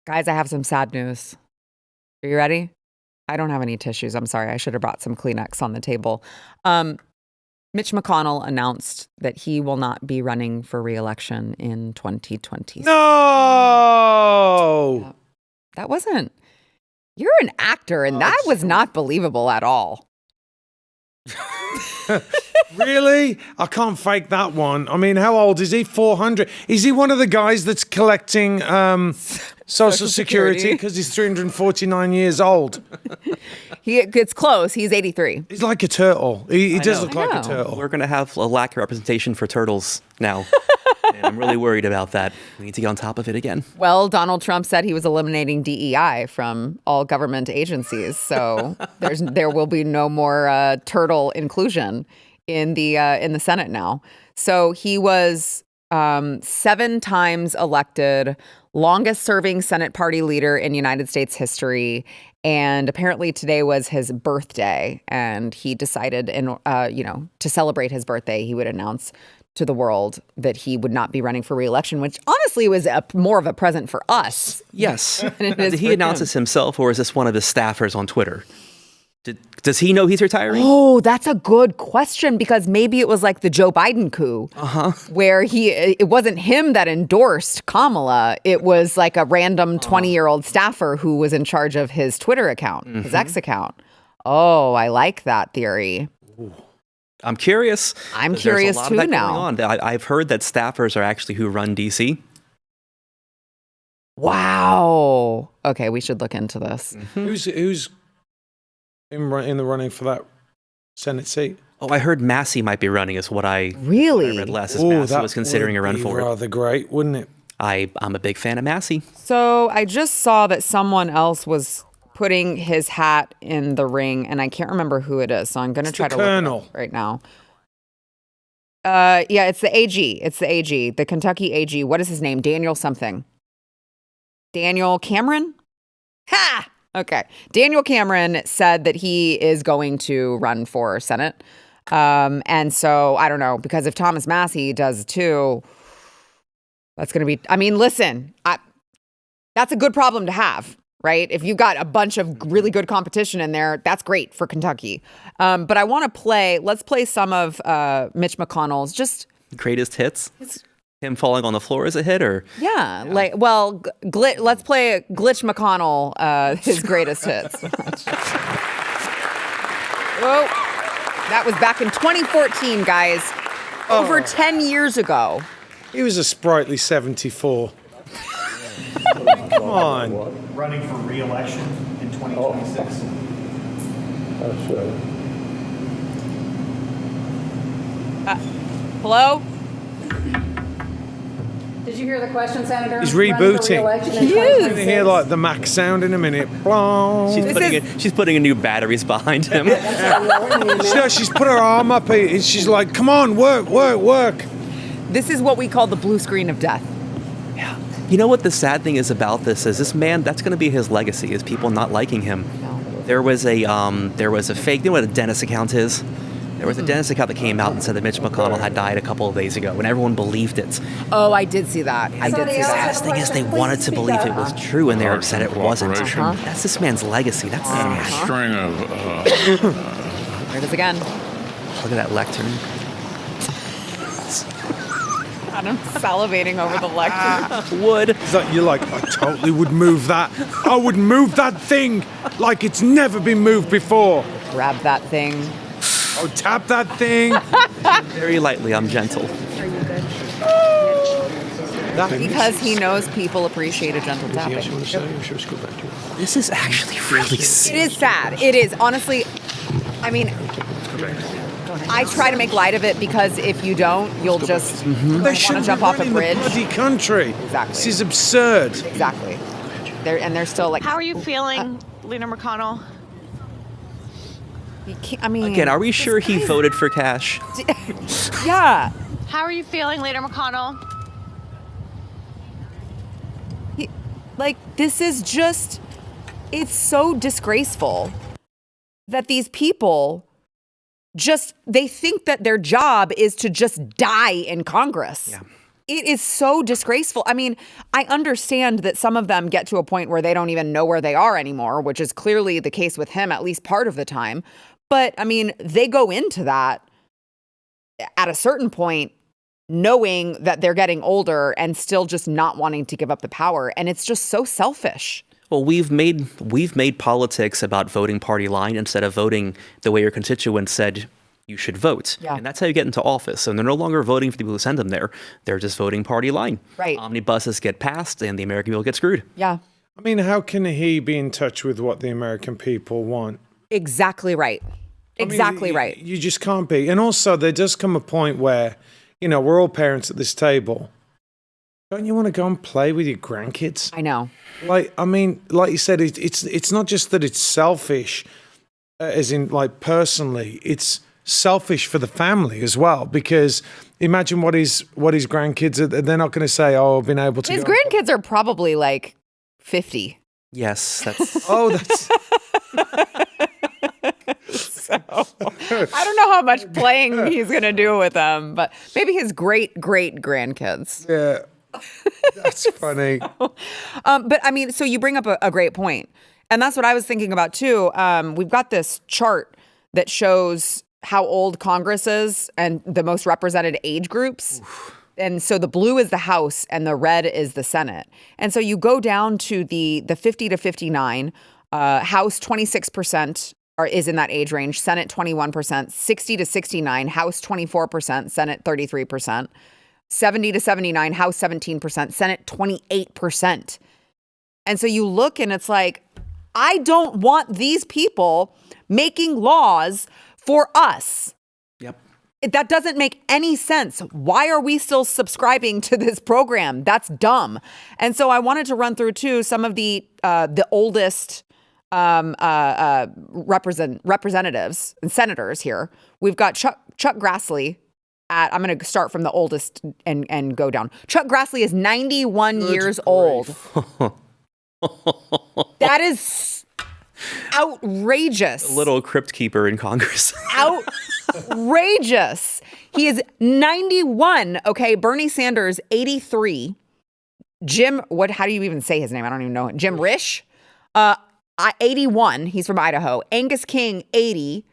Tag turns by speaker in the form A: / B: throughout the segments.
A: Guys, I have some sad news. Are you ready? I don't have any tissues. I'm sorry. I should have brought some Kleenex on the table. Mitch McConnell announced that he will not be running for re-election in 2020.
B: No!
A: That wasn't... You're an actor, and that was not believable at all.
B: Really? I can't fake that one. I mean, how old is he? 400? Is he one of the guys that's collecting Social Security because he's 349 years old?
A: It's close. He's 83.
B: He's like a turtle. He does look like a turtle.
C: We're going to have a lack of representation for turtles now. And I'm really worried about that. We need to get on top of it again.
A: Well, Donald Trump said he was eliminating DEI from all government agencies. So there will be no more turtle inclusion in the Senate now. So he was 7 times elected, longest serving Senate party leader in United States history. And apparently today was his birthday. And he decided, to celebrate his birthday, he would announce to the world that he would not be running for re-election, which honestly was more of a present for us.
C: Yes. Did he announce this himself, or is this one of his staffers on Twitter? Does he know he's retiring?
A: Oh, that's a good question, because maybe it was like the Joe Biden coup, where it wasn't him that endorsed Kamala. It was like a random 20-year-old staffer who was in charge of his Twitter account, his X account. Oh, I like that theory.
C: Ooh. I'm curious.
A: I'm curious too now.
C: I've heard that staffers are actually who run DC.
A: Wow. Okay, we should look into this.
B: Who's in the running for that Senate seat?
C: Oh, I heard Massey might be running. Is what I read last. Massey was considering a run for it.
B: Rather great, wouldn't it?
C: I'm a big fan of Massey.
A: So I just saw that someone else was putting his hat in the ring, and I can't remember who it is, so I'm going to try to look it up right now. Yeah, it's the AG. It's the AG, the Kentucky AG. What is his name? Daniel something. Daniel Cameron? Ha! Okay. Daniel Cameron said that he is going to run for Senate. And so, I don't know, because if Thomas Massey does too, that's going to be, I mean, listen, that's a good problem to have. Right? If you've got a bunch of really good competition in there, that's great for Kentucky. But I want to let's play some of Mitch McConnell's just
C: greatest hits. Him falling on the floor is a hit, or?
A: Yeah. Let's play Glitch McConnell, his greatest hits. Oh, that was back in 2014, guys. Over 10 years ago.
B: He was a sprightly 74. Come on.
D: Running for re-election in 2026.
A: Hello?
E: Did you hear the question, Senator?
B: He's rebooting.
A: You're
B: going to hear like the Mac sound in a minute.
C: She's putting a new batteries behind him.
B: She's put her arm up. She's like, come on, work.
A: This is what we call the blue screen of death.
C: Yeah. You know what the sad thing is about this is man, that's going to be his legacy, is people not liking him. There was a fake, you know what a dentist account is? There was a dentist account that came out and said that Mitch McConnell had died a couple of days ago, and everyone believed it.
A: Oh, I did see that.
C: The saddest thing is they wanted to believe it was true, and they were upset it wasn't. That's this man's legacy. That's
F: string of.
A: There it is again.
C: Look at that lectern.
A: I'm salivating over the lectern.
C: Wood.
B: You're like, I totally would move that. I would move that thing like it's never been moved before.
A: Grab that thing.
B: Oh, tap that thing.
C: Very lightly, I'm gentle.
E: Are you good?
A: Because he knows people appreciate a gentle tapping.
C: This is actually really sad.
A: It is sad. It is. Honestly, I mean, I try to make light of it because if you don't, you'll just want to jump off a bridge.
B: The bloody country.
A: Exactly.
B: This is absurd.
A: Exactly. They're still like.
G: How are you feeling, Leader McConnell?
A: I mean,
C: again, are we sure he voted for cash?
A: Yeah.
G: How are you feeling, Leader McConnell?
A: This is just, it's so disgraceful that these people they think that their job is to just die in Congress.
C: Yeah.
A: It is so disgraceful. I mean, I understand that some of them get to a point where they don't even know where they are anymore, which is clearly the case with him at least part of the time. But I mean, they go into that at a certain point knowing that they're getting older and still just not wanting to give up the power. And it's just so selfish.
C: Well, we've made politics about voting party line instead of voting the way your constituents said you should vote.
A: Yeah.
C: And that's how you get into office. And they're no longer voting for the people who send them there. They're just voting party line.
A: Right.
C: Omnibuses get passed and the American people get screwed.
A: Yeah.
B: I mean, how can he be in touch with what the American people want?
A: Exactly right. Exactly right.
B: You just can't be. And also, there does come a point where, you know, we're all parents at this table. Don't you want to go and play with your grandkids?
A: I know.
B: Like, I mean, like you said, it's not just that it's selfish, as in, like, personally. It's selfish for the family as well, because imagine what his grandkids are. They're not going to say, "Oh, I've been able to."
A: His grandkids are probably like 50.
C: Yes, that's
B: Oh, that's.
A: So I don't know how much playing he's going to do with them, but maybe his great grandkids.
B: Yeah. That's funny.
A: But I mean, so you bring up a great point. And that's what I was thinking about too. We've got this chart that shows how old Congress is and the most represented age groups. And so the blue is the House and the red is the Senate. And so you go down to the 50 to 59, House 26% is in that age range, Senate 21%, 60 to 69, House 24%, Senate 33%, 70 to 79, House 17%, Senate 28%. And so you look and it's like, I don't want these people making laws for us.
C: Yep.
A: That doesn't make any sense. Why are we still subscribing to this program? That's dumb. And so I wanted to run through too some of the oldest representatives and senators here. We've got Chuck Grassley. I'm going to start from the oldest and go down. Chuck Grassley is 91 years old. That is outrageous.
C: a little crypt keeper in Congress.
A: Outrageous. He is 91. Okay, Bernie Sanders, 83. How do you even say his name? I don't even know. Jim Risch, 81. He's from Idaho. Angus King, 80.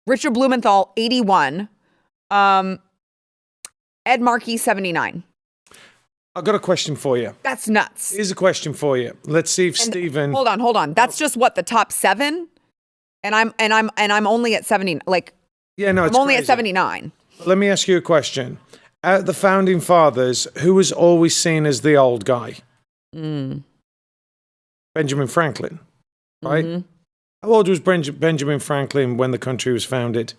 A: Richard Blumenthal, 81. Ed Markey, 79.
B: I've got a question for you.
A: That's nuts.
B: Here's a question for you. Let's see if Stephen.
A: Hold on. That's just what the top 7, and I'm only at 70. Like,
B: Yeah, no, it's
A: I'm only
B: crazy.
A: at 79.
B: Let me ask you a question. Out of the founding fathers, who was always seen as the old guy? Benjamin Franklin, right?
A: Mm-hmm.
B: How old was Benjamin Franklin when the country was founded?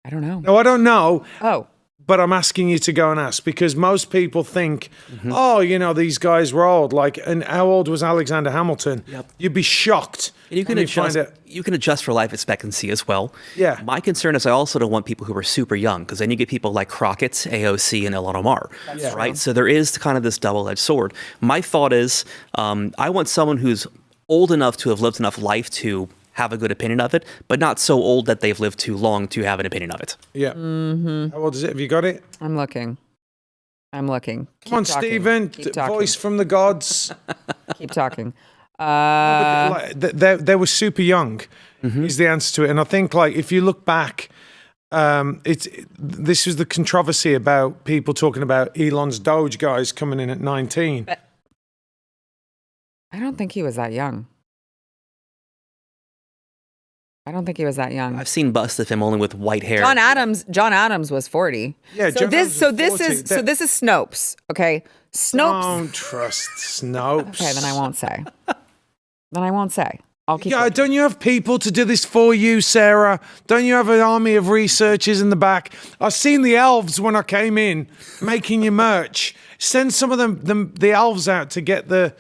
A: I don't know.
B: No, I don't know.
A: Oh,
B: But I'm asking you to go and ask because most people think, oh, you know, these guys were old. Like, and how old was Alexander Hamilton?
C: Yep.
B: You'd be shocked.
C: And you can
B: when
C: adjust.
B: find out-
C: You can adjust for life expectancy as well.
B: Yeah.
C: My concern is I also don't want people who are super young because then you get people like Crockett, AOC, and Ilhan Omar, right? So there is kind of this double-edged sword. My thought is I want someone who's old enough to have lived enough life to have a good opinion of it, but not so old that they've lived too long to have an opinion of it.
B: Yeah. How old is it? Have you got it?
A: I'm looking.
B: Come on,
A: Talking.
B: Stephen.
A: Keep talking.
B: Voice from the gods.
A: Keep talking.
B: They were super young is the answer to it. And I think, like, if you look back, this was the controversy about people talking about Elon's Doge guys coming in at 19.
A: I don't think he was that young.
C: I've seen busts of him only with white hair.
A: John Adams was 40.
B: Yeah,
A: So
B: John
A: this
B: Adams was 40.
A: this is Snopes, okay? Snopes.
B: Don't trust Snopes.
A: Okay, then I won't say. I'll keep
B: Yeah,
A: going.
B: don't you have people to do this for you, Sarah? Don't you have an army of researchers in the back? I've seen the elves when I came in making your merch. Send some of the elves out to get the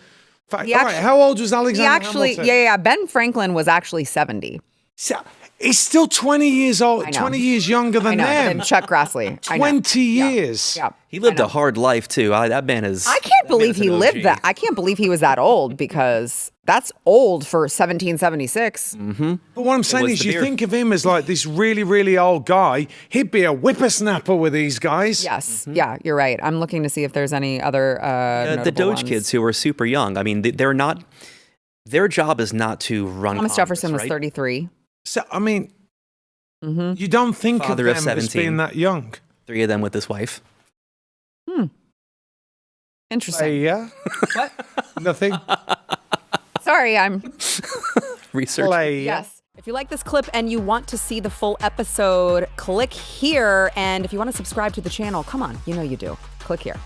B: fact. All right, how old was Alexander Hamilton?
A: Yeah. Ben Franklin was actually 70.
B: So, he's still 20 years old,
A: I know.
B: 20 years younger
A: I
B: than
A: know.
B: them.
A: And Chuck Grassley. I know.
B: 20 years.
A: Yeah.
C: He lived a hard life too. That man is.
A: I can't
C: that man
A: believe
C: is
A: he
C: an
A: lived
C: OG.
A: that. I can't believe he was that old because that's old for 1776.
B: But what I'm saying
C: was
B: is,
C: the
B: you
C: beer.
B: think of him as like this really, really old guy. He'd be a whippersnapper with these guys.
A: Yes. Yeah, you're right. I'm looking to see if there's any other
C: the
A: notable
C: Doge
A: ones.
C: kids who are super young. I mean, they're not. Their job is not to run.
A: Thomas
C: Congress,
A: Jefferson was
C: right?
A: 33.
B: So, I mean,
A: Mm-hmm.
B: you don't think
C: Father
B: of
C: of
B: them as
C: 17.
B: being that young.
C: 3 of them with his wife.
A: Interesting.
B: Yeah?
A: What?
B: Nothing?
A: Sorry, I'm.
C: Research.
B: Play.
A: Yes. If you like this clip and you want to see the full episode, click here. And if you want to subscribe to the channel, come on, you know you do. Click here.